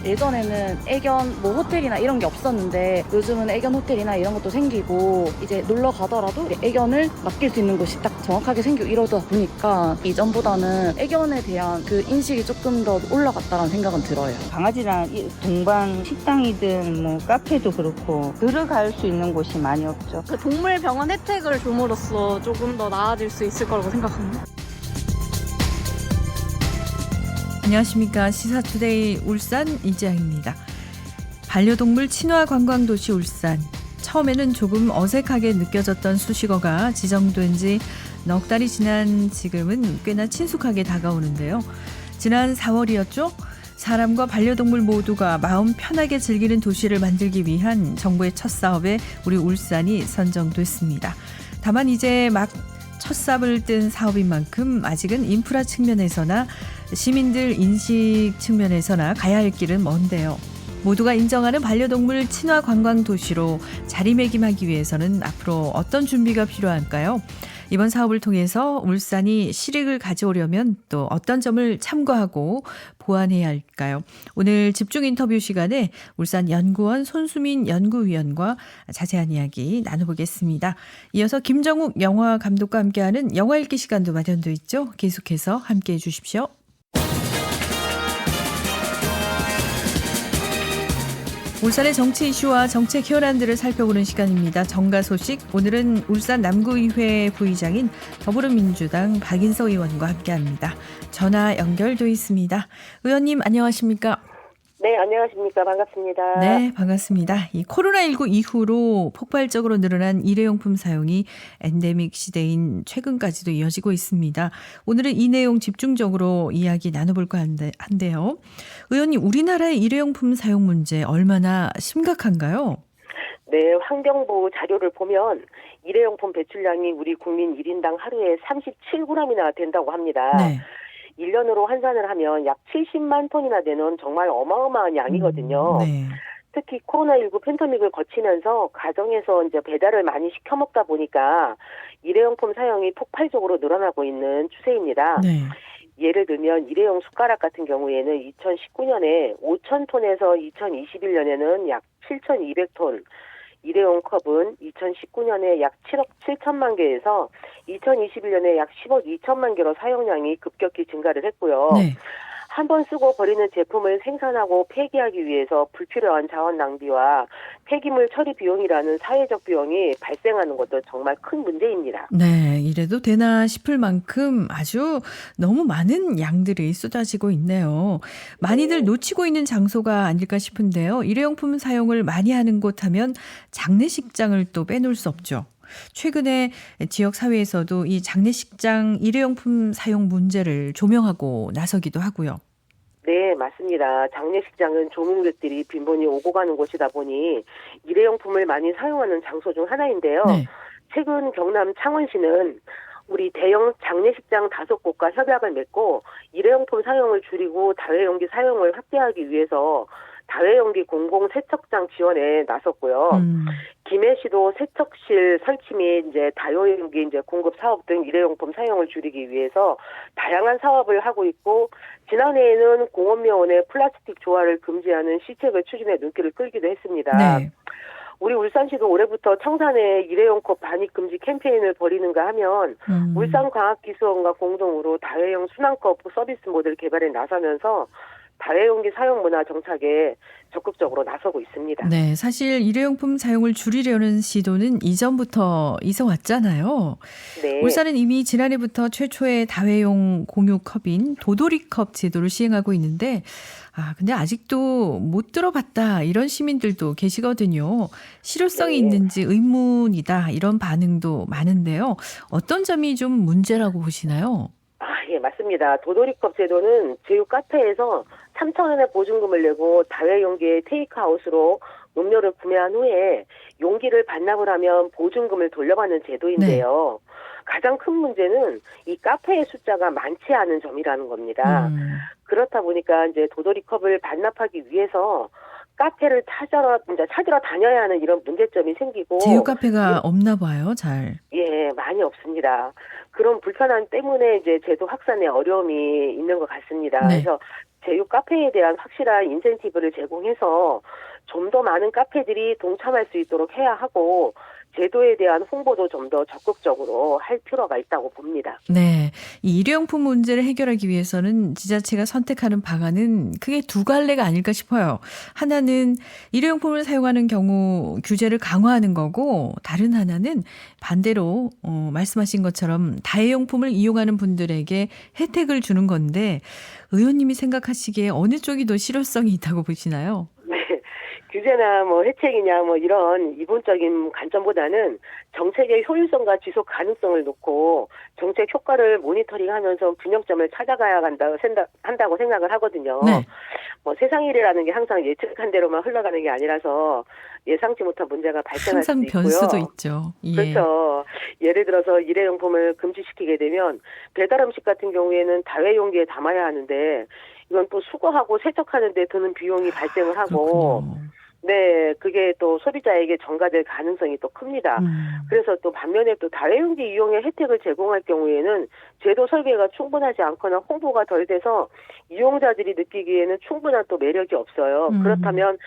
예전에는 애견 뭐 호텔이나 이런 게 없었는데 요즘은 애견 호텔이나 이런 것도 생기고 이제 놀러 가더라도 애견을 맡길 수 있는 곳이 딱 정확하게 생기고 이러다 보니까 이전보다는 애견에 대한 그 인식이 조금 더 올라갔다는 생각은 들어요. 강아지랑 동반 식당이든 뭐 카페도 그렇고 들어갈 수 있는 곳이 많이 없죠. 그 동물병원 혜택을 줌으로써 조금 더 나아질 수 있을 거라고 생각합니다. 안녕하십니까. 시사투데이 울산 이지아입니다. 반려동물 친화 관광도시 울산. 처음에는 조금 어색하게 느껴졌던 수식어가 지정된 지 넉 달이 지난 지금은 꽤나 친숙하게 다가오는데요. 지난 4월이었죠. 사람과 반려동물 모두가 마음 편하게 즐기는 도시를 만들기 위한 정부의 첫 사업에 우리 울산이 선정됐습니다. 다만 이제 막 첫 삽을 뜬 사업인 만큼 아직은 인프라 측면에서나 시민들 인식 측면에서나 가야 할 길은 먼데요. 모두가 인정하는 반려동물 친화 관광 도시로 자리매김하기 위해서는 앞으로 어떤 준비가 필요할까요? 이번 사업을 통해서 울산이 실익을 가져오려면 또 어떤 점을 참고하고 보완해야 할까요? 오늘 집중 인터뷰 시간에 울산 연구원 손수민 연구위원과 자세한 이야기 나눠보겠습니다. 이어서 김정욱 영화 감독과 함께하는 영화 읽기 시간도 마련되어 있죠. 계속해서 함께해 주십시오. 울산의 정치 이슈와 정책 현안들을 살펴보는 시간입니다. 정가 소식. 오늘은 울산 남구의회 부의장인 더불어민주당 박인서 의원과 함께합니다. 전화 연결돼 있습니다. 의원님 안녕하십니까? 네, 안녕하십니까. 반갑습니다. 네, 반갑습니다. 이 코로나19 이후로 폭발적으로 늘어난 일회용품 사용이 엔데믹 시대인 최근까지도 이어지고 있습니다. 오늘은 이 내용 집중적으로 이야기 나눠볼까 한데요. 의원님, 우리나라의 일회용품 사용 문제 얼마나 심각한가요? 네, 환경부 자료를 보면 일회용품 배출량이 우리 국민 1인당 하루에 37g이나 된다고 합니다. 네. 1년으로 환산을 하면 약 70만 톤이나 되는 정말 어마어마한 양이거든요. 네. 특히 코로나19 팬데믹을 거치면서 가정에서 이제 배달을 많이 시켜 먹다 보니까 일회용품 사용이 폭발적으로 늘어나고 있는 추세입니다. 네. 예를 들면 일회용 숟가락 같은 경우에는 2019년에 5,000톤에서 2021년에는 약 7,200톤, 일회용 컵은 2019년에 약 7억 7천만 개에서 2021년에 약 10억 2천만 개로 사용량이 급격히 증가를 했고요. 네. 한 번 쓰고 버리는 제품을 생산하고 폐기하기 위해서 불필요한 자원 낭비와 폐기물 처리 비용이라는 사회적 비용이 발생하는 것도 정말 큰 문제입니다. 네, 이래도 되나 싶을 만큼 아주 너무 많은 양들이 쏟아지고 있네요. 많이들 놓치고 있는 장소가 아닐까 싶은데요. 일회용품 사용을 많이 하는 곳 하면 장례식장을 또 빼놓을 수 없죠. 최근에 지역 사회에서도 이 장례식장 일회용품 사용 문제를 조명하고 나서기도 하고요. 네, 맞습니다. 장례식장은 조문객들이 빈번히 오고 가는 곳이다 보니 일회용품을 많이 사용하는 장소 중 하나인데요. 네. 최근 경남 창원시는 우리 대형 장례식장 5곳과 협약을 맺고 일회용품 사용을 줄이고 다회용기 사용을 확대하기 위해서 다회용기 공공 세척장 지원에 나섰고요. 김해시도 세척실 설치 및 이제 다회용기 이제 공급 사업 등 일회용품 사용을 줄이기 위해서 다양한 사업을 하고 있고, 지난해에는 공원묘원의 플라스틱 조화를 금지하는 시책을 추진해 눈길을 끌기도 했습니다. 네. 우리 울산시도 올해부터 청산에 일회용컵 반입 금지 캠페인을 벌이는가 하면 울산과학기술원과 공동으로 다회용 순환컵 서비스 모델 개발에 나서면서 다회용기 사용 문화 정착에 적극적으로 나서고 있습니다. 네, 사실 일회용품 사용을 줄이려는 시도는 이전부터 있어 왔잖아요. 네. 울산은 이미 지난해부터 최초의 다회용 공유컵인 도돌이컵 제도를 시행하고 있는데 근데 아직도 못 들어봤다 이런 시민들도 계시거든요. 실효성이 네. 있는지 의문이다 이런 반응도 많은데요. 어떤 점이 좀 문제라고 보시나요? 예, 맞습니다. 도돌이컵 제도는 제휴 카페에서 3,000원의 보증금을 내고 다회용기의 테이크아웃으로 음료를 구매한 후에 용기를 반납을 하면 보증금을 돌려받는 제도인데요. 가장 큰 문제는 이 카페의 숫자가 많지 않은 점이라는 겁니다. 그렇다 보니까 이제 도돌이컵을 반납하기 위해서 카페를 찾으러 다녀야 하는 이런 문제점이 생기고. 제휴 카페가 없나 봐요, 잘. 예, 많이 없습니다. 그런 불편함 때문에 이제 제도 확산에 어려움이 있는 것 같습니다. 네. 그래서 제휴 카페에 대한 확실한 인센티브를 제공해서 좀 더 많은 카페들이 동참할 수 있도록 해야 하고 제도에 대한 홍보도 좀 더 적극적으로 할 필요가 있다고 봅니다. 네. 이 일회용품 문제를 해결하기 위해서는 지자체가 선택하는 방안은 크게 두 갈래가 아닐까 싶어요. 하나는 일회용품을 사용하는 경우 규제를 강화하는 거고, 다른 하나는 반대로 말씀하신 것처럼 다회용품을 이용하는 분들에게 혜택을 주는 건데, 의원님이 생각하시기에 어느 쪽이 더 실효성이 있다고 보시나요? 네. 규제나 뭐 혜택이냐 뭐 이런 이론적인 관점보다는 정책의 효율성과 지속 가능성을 놓고 정책 효과를 모니터링하면서 균형점을 찾아가야 한다고 생각을 하거든요. 네. 뭐 세상 일이라는 게 항상 예측한 대로만 흘러가는 게 아니라서 예상치 못한 문제가 발생할 수도 항상 있고요. 변수도 있죠. 예. 그렇죠. 예를 들어서 일회용품을 금지시키게 되면 배달 음식 같은 경우에는 다회용기에 담아야 하는데 이건 또 수거하고 세척하는 데 드는 비용이 발생을 하고 그렇군요. 네, 그게 또 소비자에게 전가될 가능성이 또 큽니다. 그래서 또 반면에 또 다회용기 이용의 혜택을 제공할 경우에는 제도 설계가 충분하지 않거나 홍보가 덜 돼서 이용자들이 느끼기에는 충분한 또 매력이 없어요. 그렇다면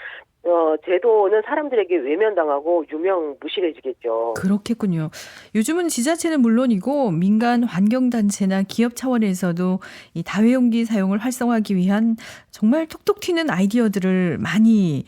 제도는 사람들에게 외면당하고 유명무실해지겠죠. 그렇겠군요. 요즘은 지자체는 물론이고 민간 환경단체나 기업 차원에서도 이 다회용기 사용을 활성화하기 위한 정말 톡톡 튀는 아이디어들을 많이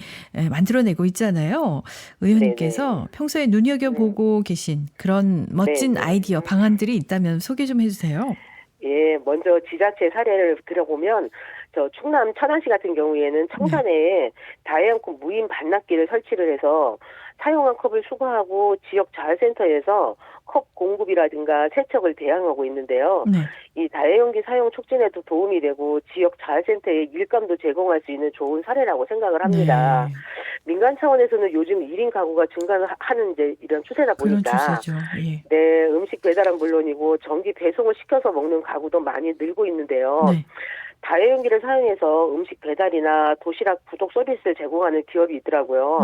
만들어내고 있잖아요. 의원님께서 네네. 평소에 눈여겨보고 계신 그런 멋진 네네. 아이디어, 방안들이 있다면 소개 좀 해주세요. 예, 먼저 지자체 사례를 들어보면 저 충남 천안시 같은 경우에는 청산에 다회용품 무인 반납기를 설치를 해서 사용한 컵을 수거하고 지역 자활센터에서 컵 공급이라든가 세척을 대항하고 있는데요. 네. 이 다회용기 사용 촉진에도 도움이 되고 지역 자활센터에 일감도 제공할 수 있는 좋은 사례라고 생각을 합니다. 네. 민간 차원에서는 요즘 1인 가구가 증가하는 이제 이런 추세다 그런 보니까 추세죠. 예. 네, 음식 배달은 물론이고 전기 배송을 시켜서 먹는 가구도 많이 늘고 있는데요. 네. 다회용기를 사용해서 음식 배달이나 도시락 구독 서비스를 제공하는 기업이 있더라고요.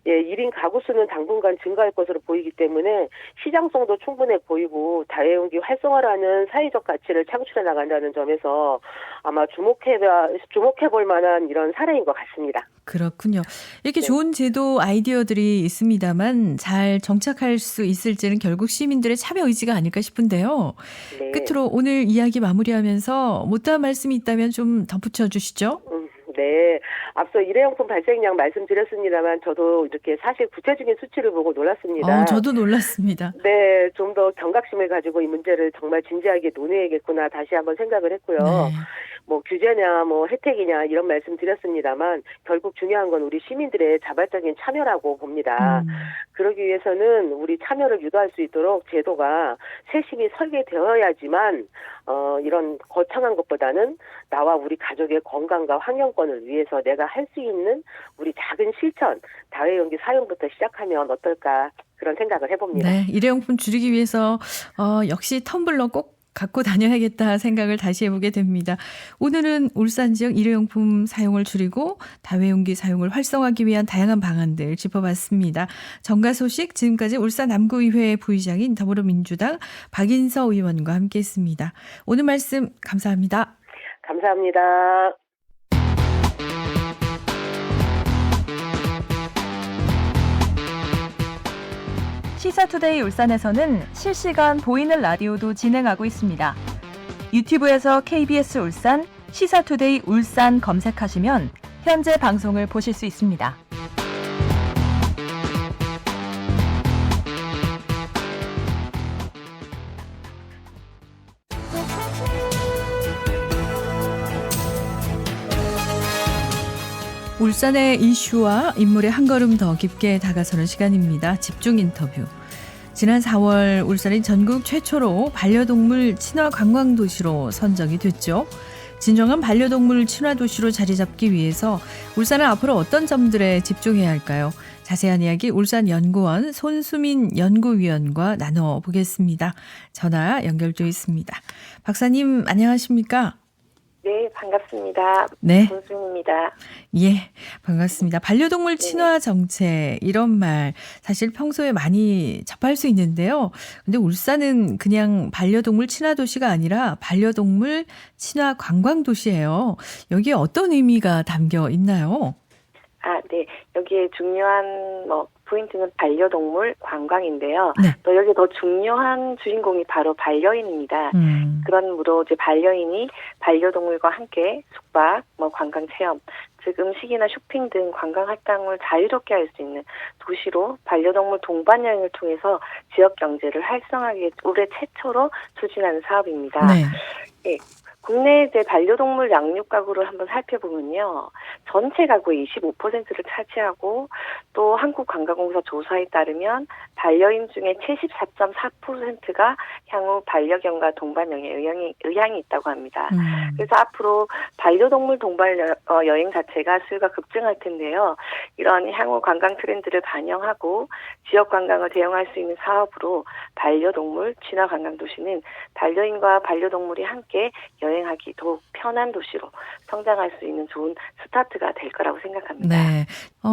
예, 1인 가구 수는 당분간 증가할 것으로 보이기 때문에 시장성도 충분해 보이고 다회용기 활성화라는 사회적 가치를 창출해 나간다는 점에서 아마 주목해볼 만한 이런 사례인 것 같습니다. 그렇군요. 이렇게 네. 좋은 제도 아이디어들이 있습니다만 잘 정착할 수 있을지는 결국 시민들의 참여 의지가 아닐까 싶은데요. 네. 끝으로 오늘 이야기 마무리하면서 못다한 말씀이 있다면 좀 덧붙여 주시죠. 네. 앞서 일회용품 발생량 말씀드렸습니다만 저도 이렇게 사실 구체적인 수치를 보고 놀랐습니다. 저도 놀랐습니다. 네. 좀 더 경각심을 가지고 이 문제를 정말 진지하게 논의해야겠구나 다시 한번 생각을 했고요. 네. 뭐 규제냐 뭐 혜택이냐 이런 말씀 드렸습니다만 결국 중요한 건 우리 시민들의 자발적인 참여라고 봅니다. 그러기 위해서는 우리 참여를 유도할 수 있도록 제도가 세심히 설계되어야지만 이런 거창한 것보다는 나와 우리 가족의 건강과 환경권을 위해서 내가 할 수 있는 우리 작은 실천, 다회용기 사용부터 시작하면 어떨까 그런 생각을 해봅니다. 네, 일회용품 줄이기 위해서 역시 텀블러 꼭 갖고 다녀야겠다 생각을 다시 해보게 됩니다. 오늘은 울산 지역 일회용품 사용을 줄이고 다회용기 사용을 활성화하기 위한 다양한 방안들 짚어봤습니다. 정가 소식 지금까지 울산 남구의회 부의장인 더불어민주당 박인서 의원과 함께했습니다. 오늘 말씀 감사합니다. 감사합니다. 시사투데이 울산에서는 실시간 보이는 라디오도 진행하고 있습니다. 유튜브에서 KBS 울산, 시사투데이 울산 검색하시면 현재 방송을 보실 수 있습니다. 울산의 이슈와 인물의 한 걸음 더 깊게 다가서는 시간입니다. 집중 인터뷰. 지난 4월 울산이 전국 최초로 반려동물 친화 관광도시로 선정이 됐죠. 진정한 반려동물 친화 도시로 자리 잡기 위해서 울산은 앞으로 어떤 점들에 집중해야 할까요? 자세한 이야기 울산연구원 손수민 연구위원과 나눠보겠습니다. 전화 연결되어 있습니다. 박사님 안녕하십니까? 네, 반갑습니다. 네. 문수입니다. 예, 반갑습니다. 반려동물 친화 정책 이런 말 사실 평소에 많이 접할 수 있는데요. 근데 울산은 그냥 반려동물 친화 도시가 아니라 반려동물 친화 관광 도시예요. 여기에 어떤 의미가 담겨 있나요? 네. 여기에 중요한 포인트는 반려동물 관광인데요. 네. 또 여기 더 중요한 주인공이 바로 반려인입니다. 그러므로 이제 반려인이 반려동물과 함께 숙박, 관광 체험, 즉 음식이나 쇼핑 등 관광 활동을 자유롭게 할 수 있는 도시로 반려동물 동반 여행을 통해서 지역 경제를 활성화하기 올해 최초로 추진하는 사업입니다. 네. 네. 국내 이제 반려동물 양육 가구를 한번 살펴보면요. 전체 가구의 25%를 차지하고 또 한국관광공사 조사에 따르면 반려인 중에 74.4%가 향후 반려견과 동반여행에 의향이 있다고 합니다. 그래서 앞으로 반려동물 동반 여행 자체가 수요가 급증할 텐데요. 이런 향후 관광 트렌드를 반영하고 지역 관광을 대응할 수 있는 사업으로 반려동물 친화 관광 도시는 반려인과 반려동물이 함께 여행하기 더욱 편한 도시로 성장할 수 있는 좋은 스타트가 될 거라고 생각합니다. 네.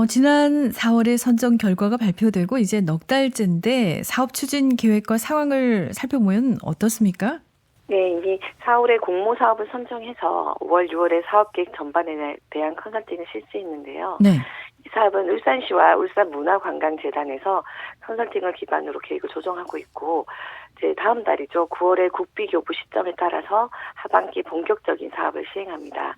지난 4월에 선정 결과가 발표되고 이제 넉 달째인데 사업 추진 계획과 상황을 살펴보면 어떻습니까? 네, 이미 4월에 공모 사업을 선정해서 5월, 6월에 사업 계획 전반에 대한 컨설팅을 실시했는데요. 네. 이 사업은 울산시와 울산문화관광재단에서 컨설팅을 기반으로 계획을 조정하고 있고, 이제 다음 달이죠. 9월에 국비교부 시점에 따라서 하반기 본격적인 사업을 시행합니다.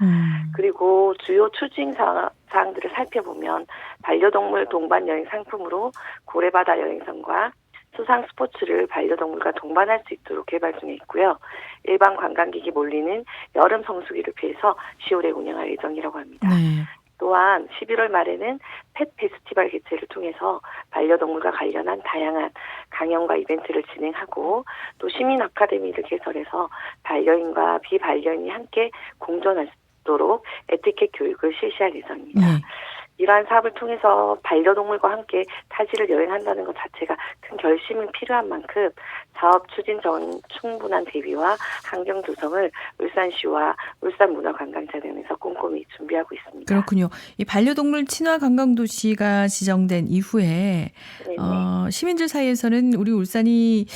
그리고 주요 추진 사항들을 살펴보면 반려동물 동반 여행 상품으로 고래바다 여행선과 수상 스포츠를 반려동물과 동반할 수 있도록 개발 중에 있고요. 일반 관광객이 몰리는 여름 성수기를 피해서 10월에 운영할 예정이라고 합니다. 네. 또한 11월 말에는 펫 페스티벌 개최를 통해서 반려동물과 관련한 다양한 강연과 이벤트를 진행하고 또 시민 아카데미를 개설해서 반려인과 비반려인이 함께 공존할 수 있도록 에티켓 교육을 실시할 예정입니다. 네. 이러한 사업을 통해서 반려동물과 함께 타지를 여행한다는 것 자체가 큰 결심이 필요한 만큼 사업 추진 전 충분한 대비와 환경 조성을 울산시와 울산문화관광재단에서 꼼꼼히 준비하고 있습니다. 그렇군요. 이 반려동물 친화 관광 도시가 지정된 이후에 시민들 사이에서는 우리 울산이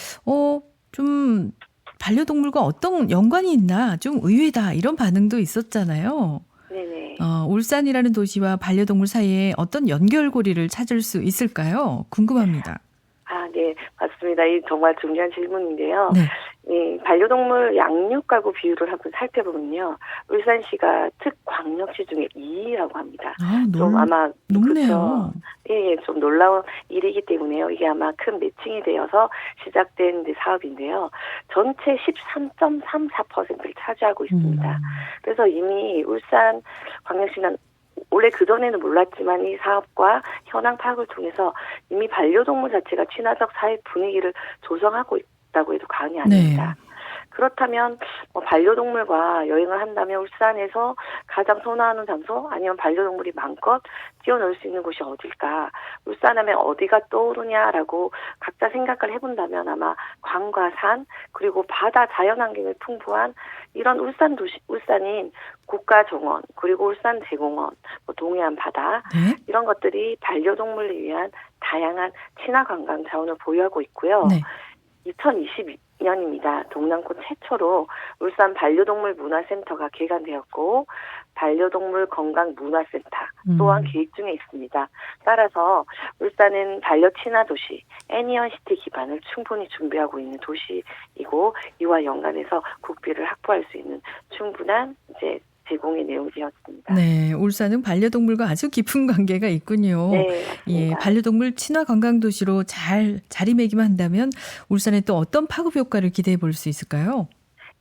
좀 반려동물과 어떤 연관이 있나 좀 의외다 이런 반응도 있었잖아요. 네네. 울산이라는 도시와 반려동물 사이에 어떤 연결고리를 찾을 수 있을까요? 궁금합니다. 네, 맞습니다. 이 정말 중요한 질문인데요. 네. 반려동물 양육 가구 비율을 한번 살펴보면요. 울산시가 특광역시 중에 2위라고 합니다. 좀 아마 높네요. 예, 좀 놀라운 일이기 때문에요. 이게 아마 큰 매칭이 되어서 시작된 사업인데요. 전체 13.34%를 차지하고 있습니다. 그래서 이미 울산 광역시는 원래 그전에는 몰랐지만 이 사업과 현황 파악을 통해서 이미 반려동물 자체가 친화적 사회 분위기를 조성하고 있다고 해도 과언이 아닙니다. 네. 그렇다면 반려동물과 여행을 한다면 울산에서 가장 선호하는 장소 아니면 반려동물이 마음껏 뛰어놀 수 있는 곳이 어딜까? 울산하면 어디가 떠오르냐라고 각자 생각을 해본다면 아마 강과 산 그리고 바다 자연환경이 풍부한 이런 울산인 국가정원 그리고 울산대공원, 동해안 바다 이런 것들이 반려동물을 위한 다양한 친화관광 자원을 보유하고 있고요. 네. 2022년입니다. 동남권 최초로 울산 반려동물 문화센터가 개관되었고 반려동물 건강 문화센터 또한 계획 중에 있습니다. 따라서 울산은 반려 친화 도시, 애니언시티 기반을 충분히 준비하고 있는 도시이고 이와 연관해서 국비를 확보할 수 있는 충분한 제공의 내용이었습니다. 네, 울산은 반려동물과 아주 깊은 관계가 있군요. 네, 맞습니다. 반려동물 친화 관광 도시로 잘 자리매김 한다면 울산에 또 어떤 파급 효과를 기대해 볼 수 있을까요?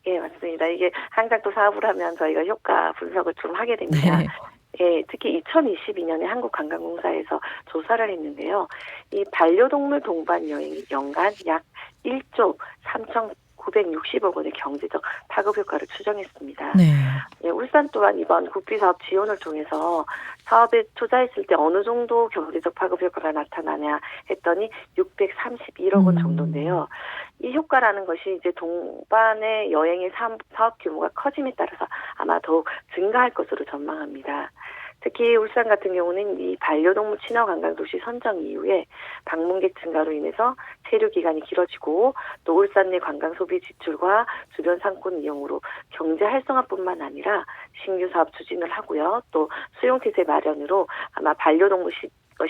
네, 맞습니다. 이게 항상 또 사업을 하면 저희가 효과 분석을 좀 하게 됩니다. 네, 특히 2022년에 한국관광공사에서 조사를 했는데요. 이 반려동물 동반 여행이 연간 약 1조 960억 원의 경제적 파급 효과를 추정했습니다. 네. 예, 울산 또한 이번 국비사업 지원을 통해서 사업에 투자했을 때 어느 정도 경제적 파급 효과가 나타나냐 했더니 631억 원 정도인데요. 이 효과라는 것이 이제 동반의 여행의 사업 규모가 커짐에 따라서 아마 더욱 증가할 것으로 전망합니다. 특히 울산 같은 경우는 이 반려동물 친화 관광도시 선정 이후에 방문객 증가로 인해서 체류 기간이 길어지고 또 울산 내 관광 소비 지출과 주변 상권 이용으로 경제 활성화뿐만 아니라 신규 사업 추진을 하고요. 또 수용시설 마련으로 아마 반려동물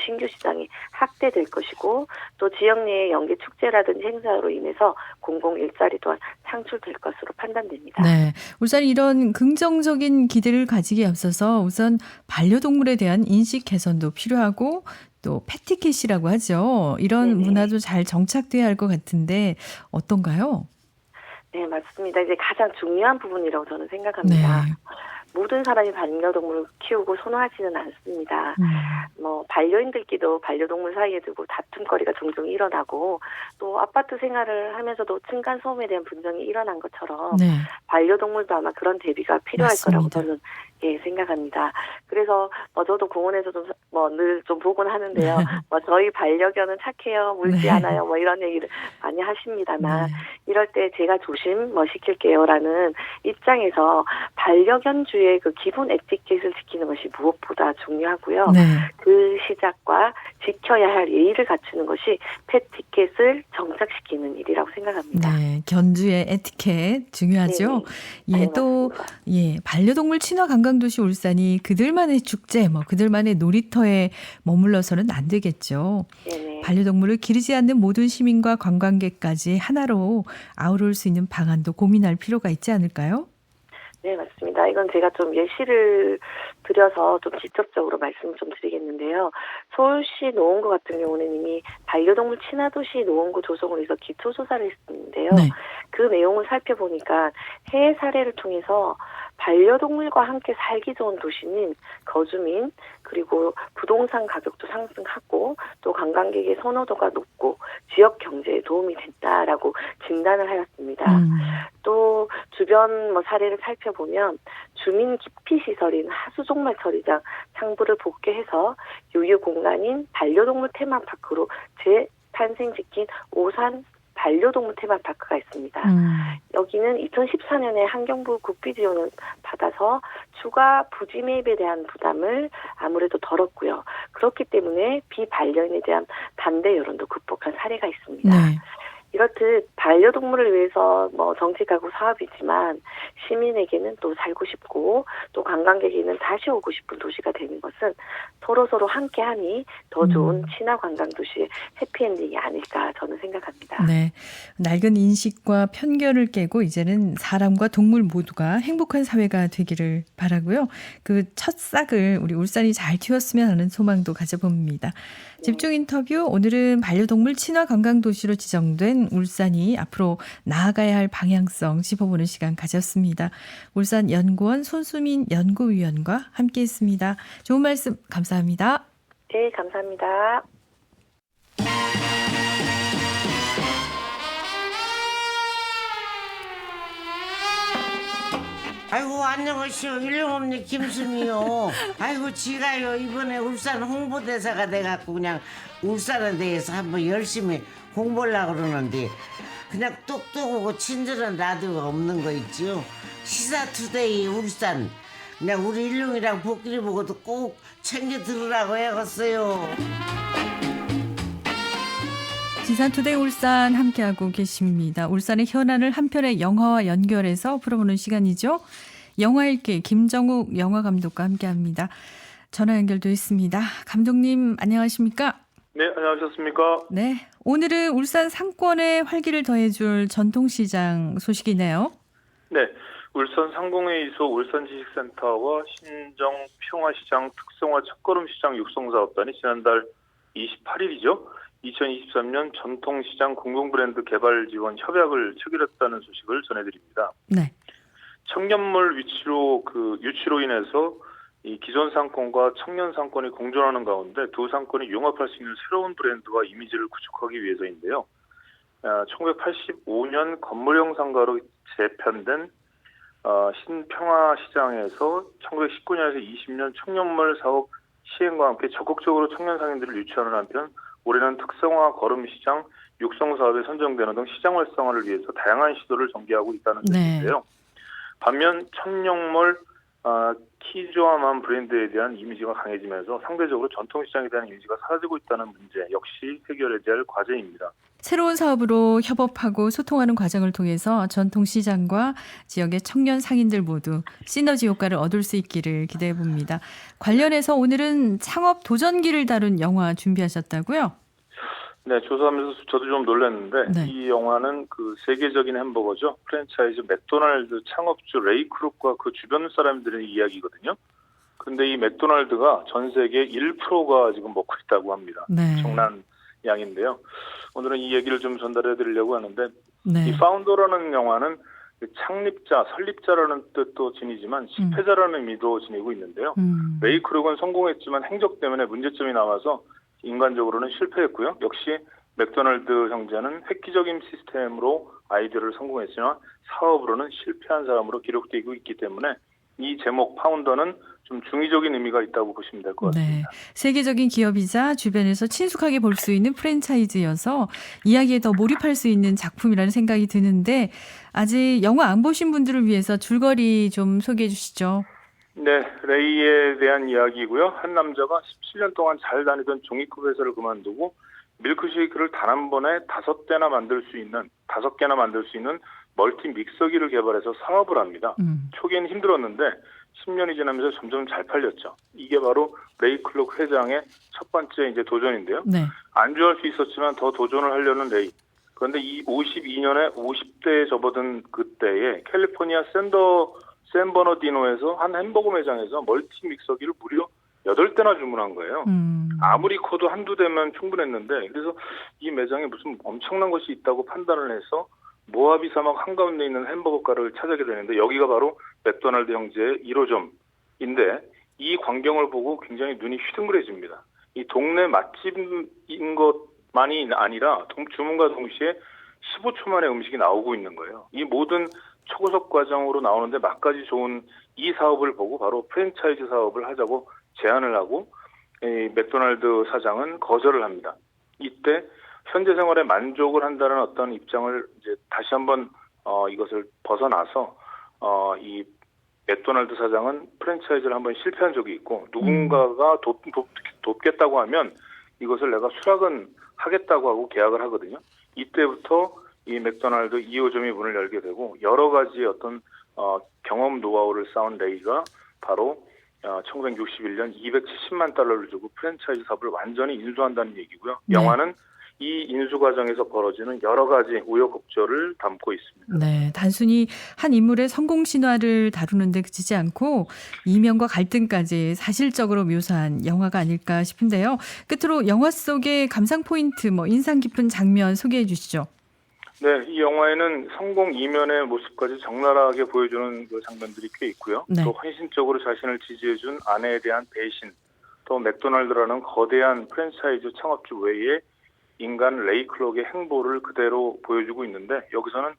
신규 시장이 확대될 것이고 또 지역 내의 연계 축제라든지 행사로 인해서 공공 일자리 또한 창출될 것으로 판단됩니다. 네. 울산이 이런 긍정적인 기대를 가지기에 앞서서 우선 반려동물에 대한 인식 개선도 필요하고 또 패티켓이라고 하죠. 이런 네네. 문화도 잘 정착돼야 할 것 같은데 어떤가요? 네, 맞습니다. 이제 가장 중요한 부분이라고 저는 생각합니다. 네. 모든 사람이 반려동물을 키우고 선호하지는 않습니다. 반려인들끼리도 반려동물 사이에 두고 다툼거리가 종종 일어나고 또 아파트 생활을 하면서도 층간소음에 대한 분쟁이 일어난 것처럼 네. 반려동물도 아마 그런 대비가 필요할 맞습니다. 거라고 저는 생각합니다. 그래서 저도 공원에서 늘 좀 보곤 하는데요. 저희 반려견은 착해요, 물지 네. 않아요, 이런 얘기를 많이 하십니다만 네. 이럴 때 제가 조심 시킬게요라는 입장에서 반려견주의 그 기본 에티켓을 지키는 것이 무엇보다 중요하고요. 네. 그 시작과 지켜야 할 예의를 갖추는 것이 패티켓을 정착시키는 일이라고 생각합니다. 네, 견주의 에티켓 중요하죠. 네네. 예, 네, 또 맞습니다. 반려동물 친화 관광도시 울산이 그들만의 축제, 그들만의 놀이터에 머물러서는 안 되겠죠. 네네. 반려동물을 기르지 않는 모든 시민과 관광객까지 하나로 아우를 수 있는 방안도 고민할 필요가 있지 않을까요? 네, 맞습니다. 이건 제가 좀 예시를 들여서 좀 직접적으로 말씀을 좀 드리겠는데요. 서울시 노원구 같은 경우는 이미 반려동물 친화도시 노원구 조성을 위해서 기초조사를 했는데요. 네. 그 내용을 살펴보니까 해외 사례를 통해서 반려동물과 함께 살기 좋은 도시는 거주민 그리고 부동산 가격도 상승하고 또 관광객의 선호도가 높고 지역 경제에 도움이 된다라고 진단을 하였습니다. 또 주변 사례를 살펴보면 주민 기피 시설인 하수종말 처리장 상부를 복개해서 유휴 공간인 반려동물 테마파크로 재탄생시킨 오산 반려동물 테마파크가 있습니다. 여기는 2014년에 환경부 국비 지원을 받아서 추가 부지 매입에 대한 부담을 아무래도 덜었고요. 그렇기 때문에 비반려인에 대한 반대 여론도 극복한 사례가 있습니다. 네. 이렇듯 반려동물을 위해서 정책하고 사업이지만 시민에게는 또 살고 싶고 또 관광객에게는 다시 오고 싶은 도시가 되는 것은 서로 함께하니 더 좋은 친화 관광 도시의 해피엔딩이 아닐까 저는 생각합니다. 네. 낡은 인식과 편견을 깨고 이제는 사람과 동물 모두가 행복한 사회가 되기를 바라고요. 그 첫 싹을 우리 울산이 잘 틔웠으면 하는 소망도 가져봅니다. 집중 인터뷰, 오늘은 반려동물 친화 관광도시로 지정된 울산이 앞으로 나아가야 할 방향성 짚어보는 시간 가졌습니다. 울산 연구원 손수민 연구위원과 함께했습니다. 좋은 말씀 감사합니다. 네, 감사합니다. 아이고 안녕하시오 일용업니 김순이요. 아이고 지가요 이번에 울산 홍보대사가 돼갖고 그냥 울산에 대해서 한번 열심히 홍보하려고 그러는데 그냥 똑똑하고 친절한 라디오가 없는 거 있지요. 시사투데이 울산 그냥 우리 일용이랑 복귀를 보고도 꼭 챙겨 들으라고 해갔어요. 시사투데이 울산 함께하고 계십니다. 울산의 현안을 한편의 영화와 연결해서 풀어보는 시간이죠. 영화일기 김정욱 영화감독과 함께합니다. 전화 연결돼 있습니다. 감독님 안녕하십니까? 네, 안녕하셨습니까? 네, 오늘은 울산 상권에 활기를 더해줄 전통시장 소식이네요. 네, 울산 상공회의소 울산지식센터와 신정 평화시장 특성화 첫걸음시장 육성사업단이 지난달 28일이죠. 2023년 전통시장 공동브랜드 개발 지원 협약을 체결했다는 소식을 전해드립니다. 네. 청년몰 유치로 인해서 이 기존 상권과 청년 상권이 공존하는 가운데 두 상권이 융합할 수 있는 새로운 브랜드와 이미지를 구축하기 위해서인데요. 1985년 건물형 상가로 재편된 신평화시장에서 1919년에서 20년 청년몰 사업 시행과 함께 적극적으로 청년 상인들을 유치하는 한편 올해는 특성화 걸음시장 육성 사업에 선정되는 등 시장 활성화를 위해서 다양한 시도를 전개하고 있다는 뜻인데요. 반면 청년몰 키조아만 브랜드에 대한 이미지가 강해지면서 상대적으로 전통시장에 대한 이미지가 사라지고 있다는 문제 역시 해결해야 할 과제입니다. 새로운 사업으로 협업하고 소통하는 과정을 통해서 전통시장과 지역의 청년 상인들 모두 시너지 효과를 얻을 수 있기를 기대해 봅니다. 관련해서 오늘은 창업 도전기를 다룬 영화 준비하셨다고요? 네, 조사하면서 저도 좀 놀랐는데 이 영화는 그 세계적인 햄버거죠. 프랜차이즈 맥도날드 창업주 레이 크룩과 그 주변 사람들의 이야기거든요. 근데 이 맥도날드가 전 세계 1%가 지금 먹고 있다고 합니다. 엄청난 양인데요. 오늘은 이 얘기를 좀 전달해 드리려고 하는데 이 파운더라는 영화는 창립자, 설립자라는 뜻도 지니지만 실패자라는 의미도 지니고 있는데요. 레이 크룩은 성공했지만 행적 때문에 문제점이 나와서 인간적으로는 실패했고요. 역시 맥도날드 형제는 획기적인 시스템으로 아이디어를 성공했으나 사업으로는 실패한 사람으로 기록되고 있기 때문에 이 제목 파운더는 좀 중의적인 의미가 있다고 보시면 될 것 같습니다. 세계적인 기업이자 주변에서 친숙하게 볼 수 있는 프랜차이즈여서 이야기에 더 몰입할 수 있는 작품이라는 생각이 드는데 아직 영화 안 보신 분들을 위해서 줄거리 좀 소개해 주시죠. 네, 레이에 대한 이야기고요. 한 남자가 17년 동안 잘 다니던 종이컵 회사를 그만두고 밀크쉐이크를 단 한 번에 5개나 만들 수 있는 멀티 믹서기를 개발해서 사업을 합니다. 초기에는 힘들었는데 10년이 지나면서 점점 잘 팔렸죠. 이게 바로 레이 클록 회장의 첫 번째 이제 도전인데요. 안주할 수 있었지만 더 도전을 하려는 레이. 그런데 이 52년에 50대에 접어든 그때에 캘리포니아 샌버너디노에서 한 햄버거 매장에서 멀티 믹서기를 무려 8대나 주문한 거예요. 아무리 커도 한두 대면 충분했는데 그래서 이 매장에 무슨 엄청난 것이 있다고 판단을 해서 모하비 사막 한가운데 있는 햄버거 가게를 찾아게 되는데 여기가 바로 맥도날드 형제의 1호점인데 이 광경을 보고 굉장히 눈이 휘둥그레집니다. 이 동네 맛집인 것만이 아니라 주문과 동시에 15초 만에 음식이 나오고 있는 거예요. 이 모든 초고속 과정으로 나오는데 맛까지 좋은 이 사업을 보고 바로 프랜차이즈 사업을 하자고 제안을 하고 이 맥도날드 사장은 거절을 합니다. 이때 현재 생활에 만족을 한다는 어떤 입장을 이제 다시 한번 이것을 벗어나서 이 맥도날드 사장은 프랜차이즈를 한번 실패한 적이 있고 누군가가 돕겠다고 하면 이것을 내가 수락은 하겠다고 하고 계약을 하거든요. 이때부터 이 맥도날드 2호점이 문을 열게 되고 여러 가지 어떤 경험 노하우를 쌓은 레이가 바로 1961년 270만 달러를 주고 프랜차이즈 사업을 완전히 인수한다는 얘기고요. 영화는 이 인수 과정에서 벌어지는 여러 가지 우여곡절을 담고 있습니다. 네, 단순히 한 인물의 성공 신화를 다루는 데 그치지 않고 이면과 갈등까지 사실적으로 묘사한 영화가 아닐까 싶은데요. 끝으로 영화 속의 감상 포인트, 인상 깊은 장면 소개해 주시죠. 네, 이 영화에는 성공 이면의 모습까지 적나라하게 보여주는 그 장면들이 꽤 있고요. 또 헌신적으로 자신을 지지해준 아내에 대한 배신, 또 맥도날드라는 거대한 프랜차이즈 창업주 외에 인간 레이 클록의 행보를 그대로 보여주고 있는데 여기서는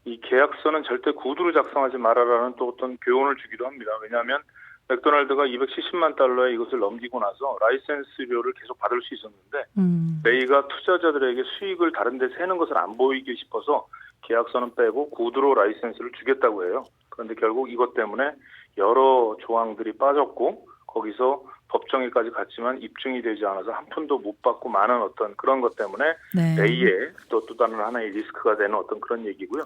이 계약서는 절대 구두로 작성하지 말아라는 또 어떤 교훈을 주기도 합니다. 왜냐하면 맥도날드가 270만 달러에 이것을 넘기고 나서 라이센스료를 계속 받을 수 있었는데 레이가 투자자들에게 수익을 다른 데 새는 것을 안 보이기 싶어서 계약서는 빼고 구두로 라이센스를 주겠다고 해요. 그런데 결국 이것 때문에 여러 조항들이 빠졌고 거기서 법정에까지 갔지만 입증이 되지 않아서 한 푼도 못 받고 많은 어떤 그런 것 때문에 레이의 또 다른 하나의 리스크가 되는 어떤 그런 얘기고요.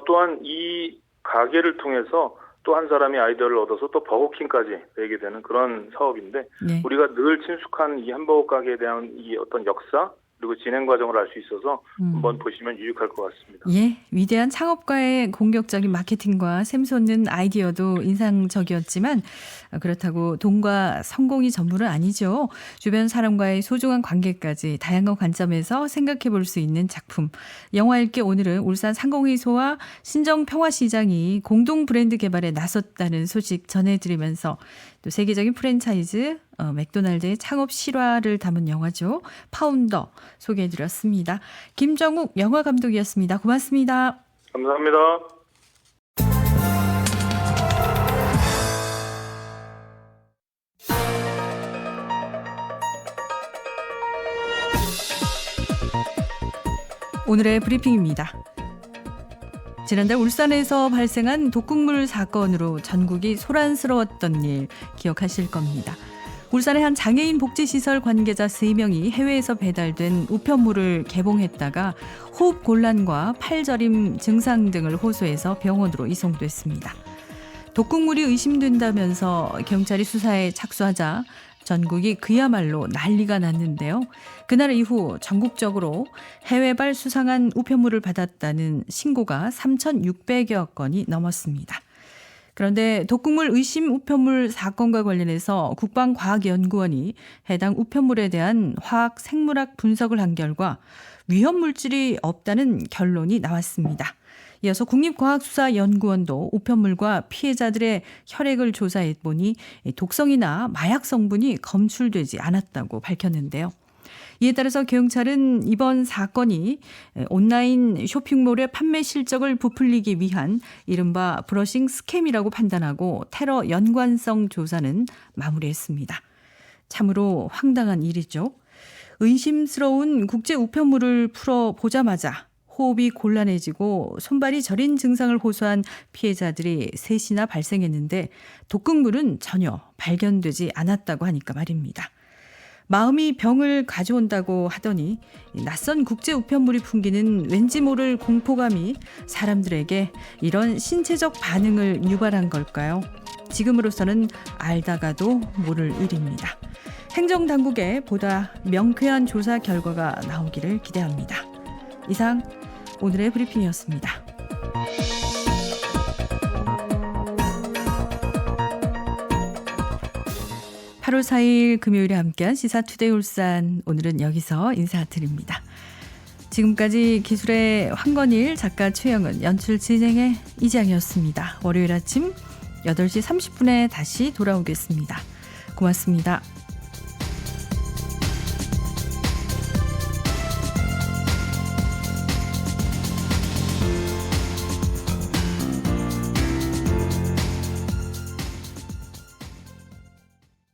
또한 이 가게를 통해서 또 한 사람이 아이디어를 얻어서 또 버거킹까지 되게 되는 그런 사업인데 우리가 늘 친숙한 이 햄버거 가게에 대한 이 어떤 역사 그리고 진행 과정을 알 수 있어서 한번 보시면 유익할 것 같습니다. 위대한 창업가의 공격적인 마케팅과 샘솟는 아이디어도 인상적이었지만 그렇다고 돈과 성공이 전부는 아니죠. 주변 사람과의 소중한 관계까지 다양한 관점에서 생각해 볼 수 있는 작품. 영화 읽기 오늘은 울산 상공회의소와 신정평화시장이 공동 브랜드 개발에 나섰다는 소식 전해드리면서 또 세계적인 프랜차이즈 맥도날드의 창업 실화를 담은 영화죠. 파운더 소개해드렸습니다. 김정욱 영화감독이었습니다. 고맙습니다. 감사합니다. 오늘의 브리핑입니다. 지난달 울산에서 발생한 독극물 사건으로 전국이 소란스러웠던 일 기억하실 겁니다. 울산의 한 장애인 복지시설 관계자 3명이 해외에서 배달된 우편물을 개봉했다가 호흡 곤란과 팔저림 증상 등을 호소해서 병원으로 이송됐습니다. 독극물이 의심된다면서 경찰이 수사에 착수하자 전국이 그야말로 난리가 났는데요. 그날 이후 전국적으로 해외발 수상한 우편물을 받았다는 신고가 3,600여 건이 넘었습니다. 그런데 독극물 의심 우편물 사건과 관련해서 국방과학연구원이 해당 우편물에 대한 화학 생물학 분석을 한 결과 위험물질이 없다는 결론이 나왔습니다. 이어서 국립과학수사연구원도 우편물과 피해자들의 혈액을 조사해 보니 독성이나 마약 성분이 검출되지 않았다고 밝혔는데요. 이에 따라서 경찰은 이번 사건이 온라인 쇼핑몰의 판매 실적을 부풀리기 위한 이른바 브러싱 스캠이라고 판단하고 테러 연관성 조사는 마무리했습니다. 참으로 황당한 일이죠. 의심스러운 국제 우편물을 풀어보자마자 호흡이 곤란해지고 손발이 저린 증상을 호소한 피해자들이 셋이나 발생했는데 독극물은 전혀 발견되지 않았다고 하니까 말입니다. 마음이 병을 가져온다고 하더니 낯선 국제 우편물이 풍기는 왠지 모를 공포감이 사람들에게 이런 신체적 반응을 유발한 걸까요? 지금으로서는 알다가도 모를 일입니다. 행정당국의 보다 명쾌한 조사 결과가 나오기를 기대합니다. 이상 오늘의 브리핑이었습니다. 8월 4일 금요일에 함께한 시사투데이 울산, 오늘은 여기서 인사드립니다. 지금까지 기술의 황건일, 작가 최영은, 연출 진행의 이지양이었습니다. 월요일 아침 8시 30분에 다시 돌아오겠습니다. 고맙습니다.